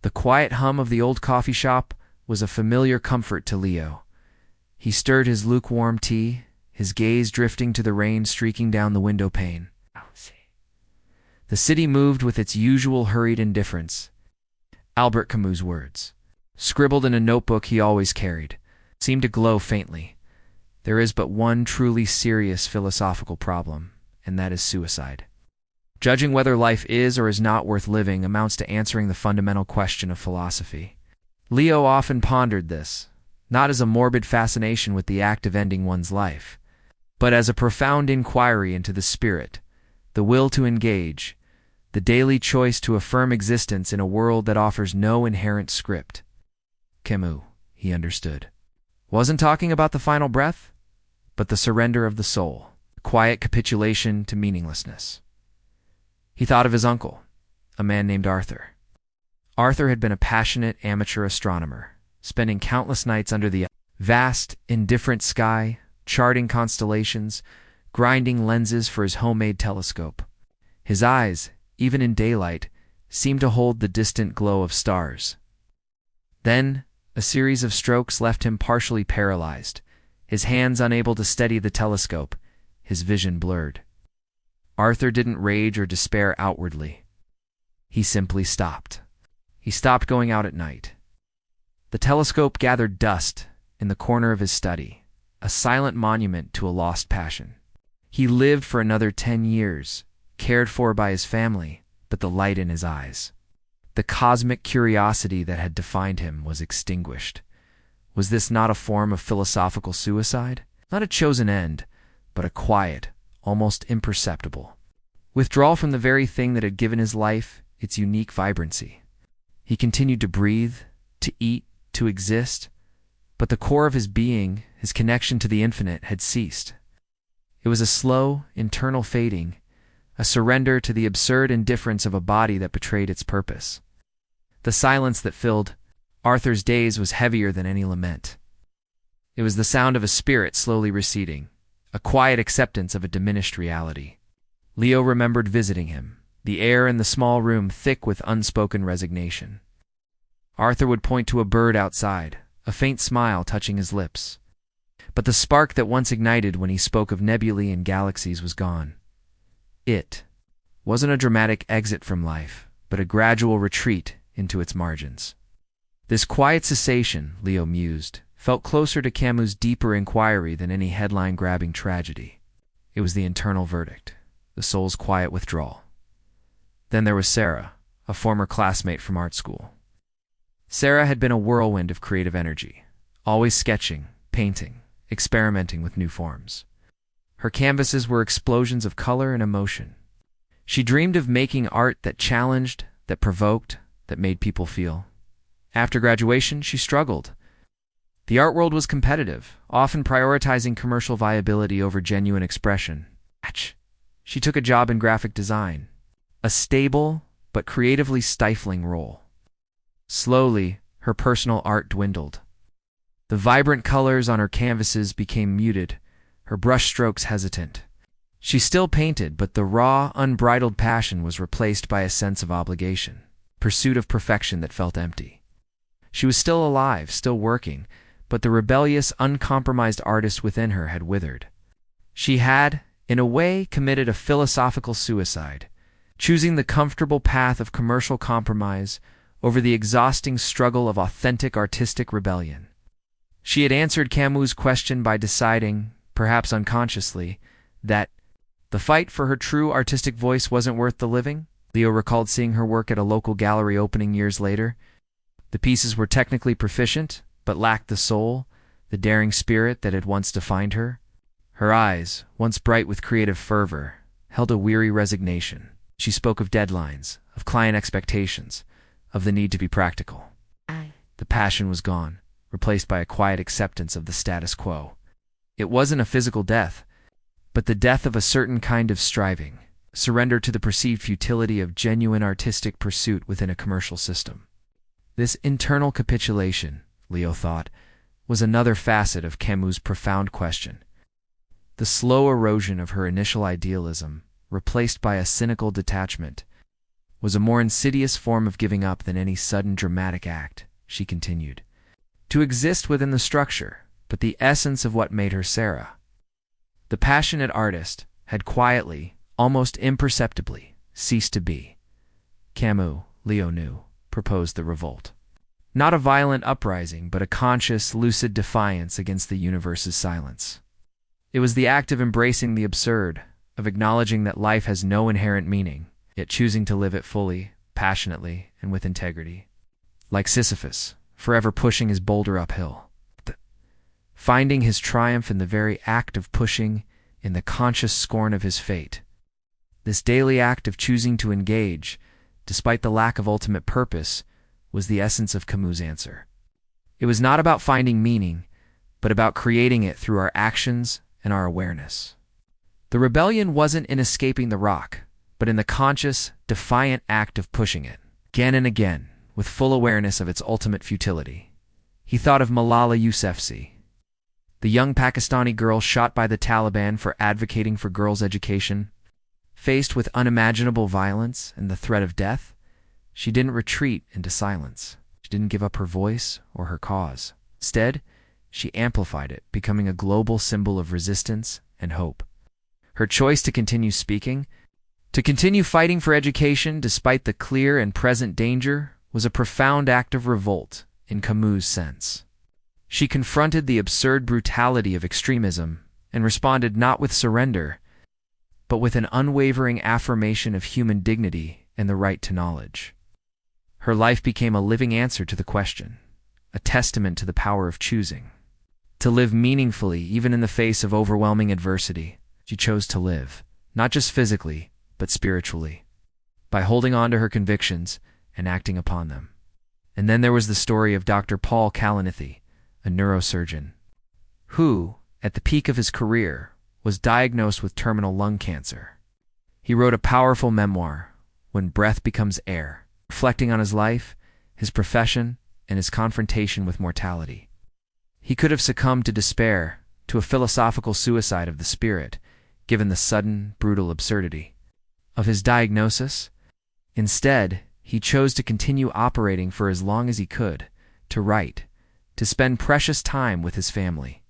The quiet hum of the old coffee shop was a familiar comfort to Leo. He stirred his lukewarm tea, his gaze drifting to the rain streaking down the window pane. The city moved with its usual hurried indifference. Albert Camus' words, scribbled in a notebook he always carried, seemed to glow faintly. There is but one truly serious philosophical problem, and that is suicide. Judging whether life is or is not worth living amounts to answering the fundamental question of philosophy. Leo often pondered this, not as a morbid fascination with the act of ending one's life, but as a profound inquiry into the spirit, the will to engage, the daily choice to affirm existence in a world that offers no inherent script. Camus, he understood, wasn't talking about the final breath, but the surrender of the soul, quiet capitulation to meaninglessness. He thought of his uncle, a man named Arthur. Arthur had been a passionate amateur astronomer, spending countless nights under the vast, indifferent sky, charting constellations, grinding lenses for his homemade telescope. His eyes, even in daylight, seemed to hold the distant glow of stars. Then, a series of strokes left him partially paralyzed, his hands unable to steady the telescope, his vision blurred. Arthur didn't rage or despair outwardly. He simply stopped. He stopped going out at night. The telescope gathered dust in the corner of his study, a silent monument to a lost passion. He lived for another 10 years, cared for by his family, but the light in his eyes, the cosmic curiosity that had defined him, was extinguished. Was this not a form of philosophical suicide? Not a chosen end, but a quiet, almost imperceptible withdrawal from the very thing that had given his life its unique vibrancy. He continued to breathe, to eat, to exist, but the core of his being, his connection to the infinite, had ceased. It was a slow, internal fading, a surrender to the absurd indifference of a body that betrayed its purpose. The silence that filled Arthur's days was heavier than any lament. It was the sound of a spirit slowly receding, a quiet acceptance of a diminished reality. Leo remembered visiting him, the air in the small room thick with unspoken resignation. Arthur would point to a bird outside, a faint smile touching his lips. But the spark that once ignited when he spoke of nebulae and galaxies was gone. It wasn't a dramatic exit from life, but a gradual retreat into its margins. This quiet cessation, Leo mused, felt closer to Camus' deeper inquiry than any headline-grabbing tragedy. It was the internal verdict, the soul's quiet withdrawal. Then there was Sarah, a former classmate from art school. Sarah had been a whirlwind of creative energy, always sketching, painting, experimenting with new forms. Her canvases were explosions of color and emotion. She dreamed of making art that challenged, that provoked, that made people feel. After graduation, she struggled. The art world was competitive, often prioritizing commercial viability over genuine expression. She took a job in graphic design, a stable but creatively stifling role. Slowly, her personal art dwindled. The vibrant colors on her canvases became muted, her brushstrokes hesitant. She still painted, but the raw, unbridled passion was replaced by a sense of obligation, pursuit of perfection that felt empty. She was still alive, still working, but the rebellious, uncompromised artist within her had withered. She had, in a way, committed a philosophical suicide, choosing the comfortable path of commercial compromise over the exhausting struggle of authentic artistic rebellion. She had answered Camus' question by deciding, perhaps unconsciously, that the fight for her true artistic voice wasn't worth the living. Leo recalled seeing her work at a local gallery opening years later. The pieces were technically proficient, but lacked the soul, the daring spirit that had once defined her. Her eyes, once bright with creative fervor, held a weary resignation. She spoke of deadlines, of client expectations, of the need to be practical. The passion was gone, replaced by a quiet acceptance of the status quo. It wasn't a physical death, but the death of a certain kind of striving, surrender to the perceived futility of genuine artistic pursuit within a commercial system. This internal capitulation, Leo thought, was another facet of Camus' profound question. The slow erosion of her initial idealism, replaced by a cynical detachment. was a more insidious form of giving up than any sudden dramatic act, she continued. To exist within the structure, but the essence of what made her Sarah. The passionate artist had quietly, almost imperceptibly, ceased to be. Camus, Leo knew, proposed the revolt. Not a violent uprising, but a conscious, lucid defiance against the universe's silence. It was the act of embracing the absurd, of acknowledging that life has no inherent meaning, yet choosing to live it fully, passionately, and with integrity. Like Sisyphus, forever pushing his boulder uphill. Finding his triumph in the very act of pushing, in the conscious scorn of his fate. This daily act of choosing to engage, despite the lack of ultimate purpose, was the essence of Camus' answer. It was not about finding meaning, but about creating it through our actions and our awareness. The rebellion wasn't in escaping the rock, but in the conscious, defiant act of pushing it, again and again, with full awareness of its ultimate futility. He thought of Malala Yousafzai, the young Pakistani girl shot by the Taliban for advocating for girls' education. Faced with unimaginable violence and the threat of death, she didn't retreat into silence. She didn't give up her voice or her cause. Instead, she amplified it, becoming a global symbol of resistance and hope. Her choice to continue speaking, to continue fighting for education despite the clear and present danger, was a profound act of revolt in Camus' sense. She confronted the absurd brutality of extremism and responded not with surrender, but with an unwavering affirmation of human dignity and the right to knowledge. Her life became a living answer to the question, a testament to the power of choosing. To live meaningfully even in the face of overwhelming adversity, she chose to live, not just physically, but spiritually, by holding on to her convictions and acting upon them. And then there was the story of Dr. Paul Kalanithi, a neurosurgeon, who, at the peak of his career, was diagnosed with terminal lung cancer. He wrote a powerful memoir, When Breath Becomes Air, reflecting on his life, his profession, and his confrontation with mortality. He could have succumbed to despair, to a philosophical suicide of the spirit, given the sudden, brutal absurdity of his diagnosis. Instead, he chose to continue operating for as long as he could, to write, to spend precious time with his family,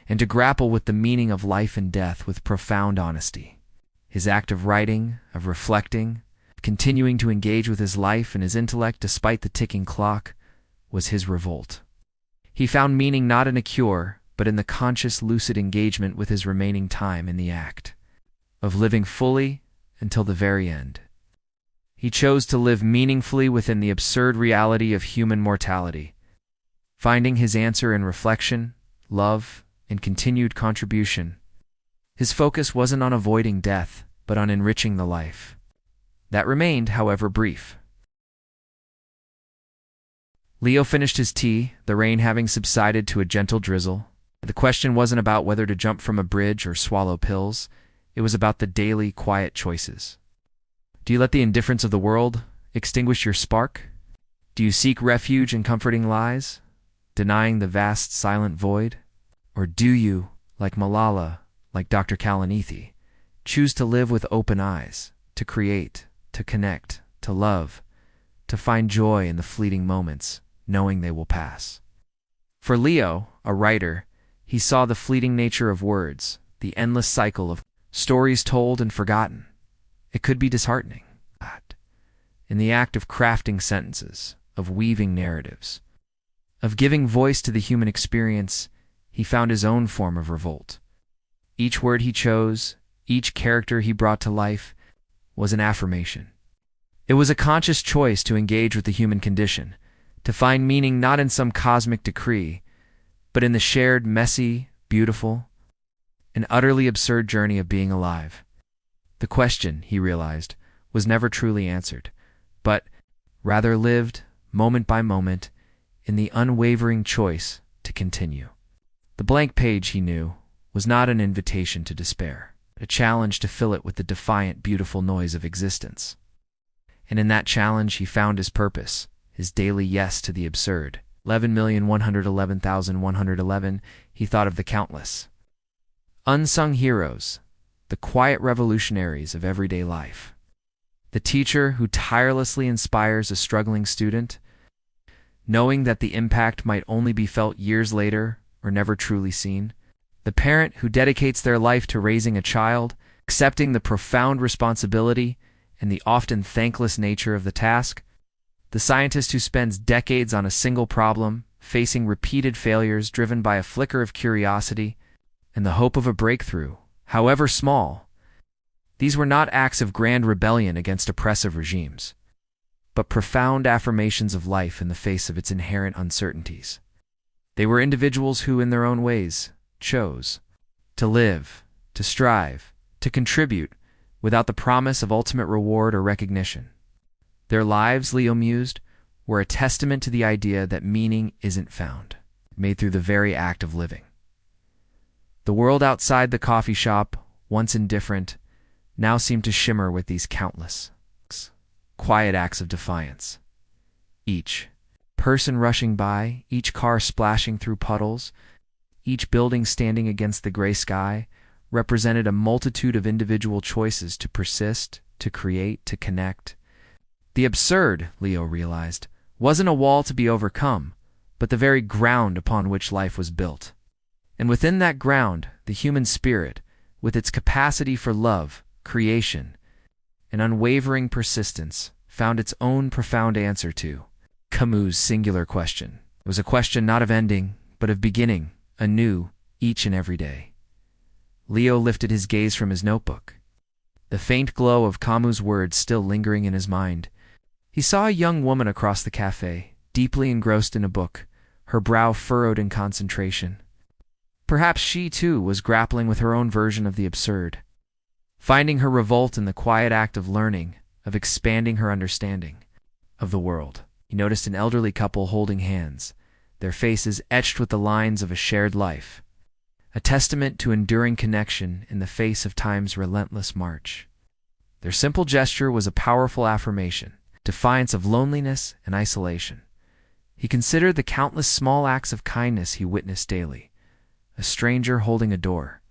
and to grapple with the meaning of life and death with profound honesty. His act of writing, of reflecting, of continuing to engage with his life and his intellect despite the ticking clock, was his revolt. He found meaning not in a cure, but in the conscious, lucid engagement with his remaining time in the act of living fully until the very end. He chose to live meaningfully within the absurd reality of human mortality, finding his answer in reflection, love, and continued contribution. His focus wasn't on avoiding death, but on enriching the life. That remained, however, brief. Leo finished his tea, the rain having subsided to a gentle drizzle. The question wasn't about whether to jump from a bridge or swallow pills. It was about the daily, quiet choices. Do you let the indifference of the world extinguish your spark? Do you seek refuge in comforting lies, denying the vast, silent void? Or do you, like Malala, like Dr. Kalanithi, choose to live with open eyes, to create, to connect, to love, to find joy in the fleeting moments, knowing they will pass? For Leo, a writer, he saw the fleeting nature of words, the endless cycle of stories told and forgotten. It could be disheartening. But in the act of crafting sentences, of weaving narratives, of giving voice to the human experience, he found his own form of revolt. Each word he chose, each character he brought to life, was an affirmation. It was a conscious choice to engage with the human condition, to find meaning not in some cosmic decree, but in the shared, messy, beautiful, and utterly absurd journey of being alive. The question, he realized, was never truly answered, but rather lived, moment by moment, in the unwavering choice to continue. The blank page, he knew, was not an invitation to despair, a challenge to fill it with the defiant, beautiful noise of existence. And in that challenge he found his purpose, his daily yes to the absurd. 11,111,111, he thought of the countless unsung heroes, the quiet revolutionaries of everyday life. The teacher who tirelessly inspires a struggling student, knowing that the impact might only be felt years later or never truly seen. The parent who dedicates their life to raising a child, accepting the profound responsibility and the often thankless nature of the task. The scientist who spends decades on a single problem, facing repeated failures driven by a flicker of curiosity and the hope of a breakthrough, however small. These were not acts of grand rebellion against oppressive regimes, but profound affirmations of life in the face of its inherent uncertainties. They were individuals who, in their own ways, chose to live, to strive, to contribute, without the promise of ultimate reward or recognition. Their lives, Leo mused, were a testament to the idea that meaning isn't found, made through the very act of living. The world outside the coffee shop, once indifferent, now seemed to shimmer with these countless, quiet acts of defiance. Each person rushing by, each car splashing through puddles, each building standing against the gray sky, represented a multitude of individual choices to persist, to create, to connect. The absurd, Leo realized, wasn't a wall to be overcome, but the very ground upon which life was built. And within that ground, the human spirit, with its capacity for love, creation, and unwavering persistence, found its own profound answer to Camus' singular question. It was a question not of ending, but of beginning, anew, each and every day. Leo lifted his gaze from his notebook, the faint glow of Camus' words still lingering in his mind. He saw a young woman across the cafe, deeply engrossed in a book, her brow furrowed in concentration. Perhaps she, too, was grappling with her own version of the absurd, finding her revolt in the quiet act of learning, of expanding her understanding of the world. He noticed an elderly couple holding hands, their faces etched with the lines of a shared life, a testament to enduring connection in the face of time's relentless march. Their simple gesture was a powerful affirmation, defiance of loneliness and isolation. He considered the countless small acts of kindness he witnessed daily: a stranger holding a door,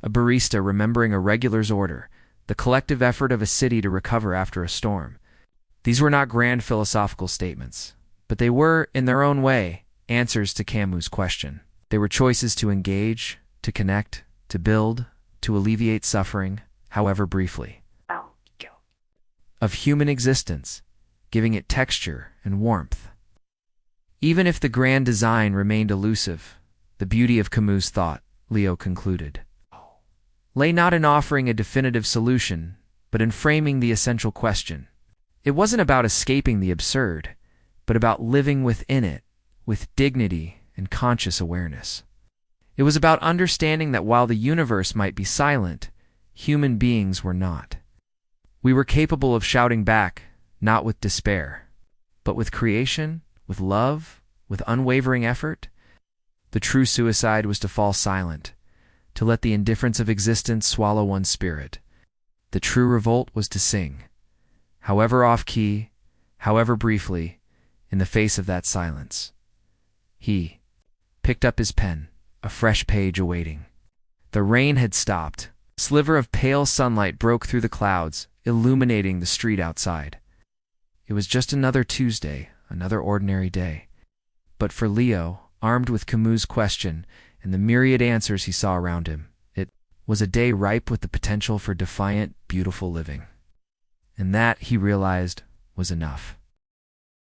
a barista remembering a regular's order, the collective effort of a city to recover after a storm. These were not grand philosophical statements, but they were, in their own way, answers to Camus' question. They were choices to engage, to connect, to build, to alleviate suffering, however briefly, of human existence, giving it texture and warmth. Even if the grand design remained elusive, the beauty of Camus' thought, Leo concluded, lay not in offering a definitive solution, but in framing the essential question. It wasn't about escaping the absurd, but about living within it, with dignity and conscious awareness. It was about understanding that while the universe might be silent, human beings were not. We were capable of shouting back, not with despair, but with creation, with love, with unwavering effort. The true suicide was to fall silent, to let the indifference of existence swallow one's spirit. The true revolt was to sing, however off-key, however briefly, in the face of that silence. He picked up his pen, a fresh page awaiting. The rain had stopped. A sliver of pale sunlight broke through the clouds, illuminating the street outside. It was just another Tuesday, another ordinary day. But for Leo, armed with Camus' question and the myriad answers he saw around him, it was a day ripe with the potential for defiant, beautiful living. And that, he realized, was enough.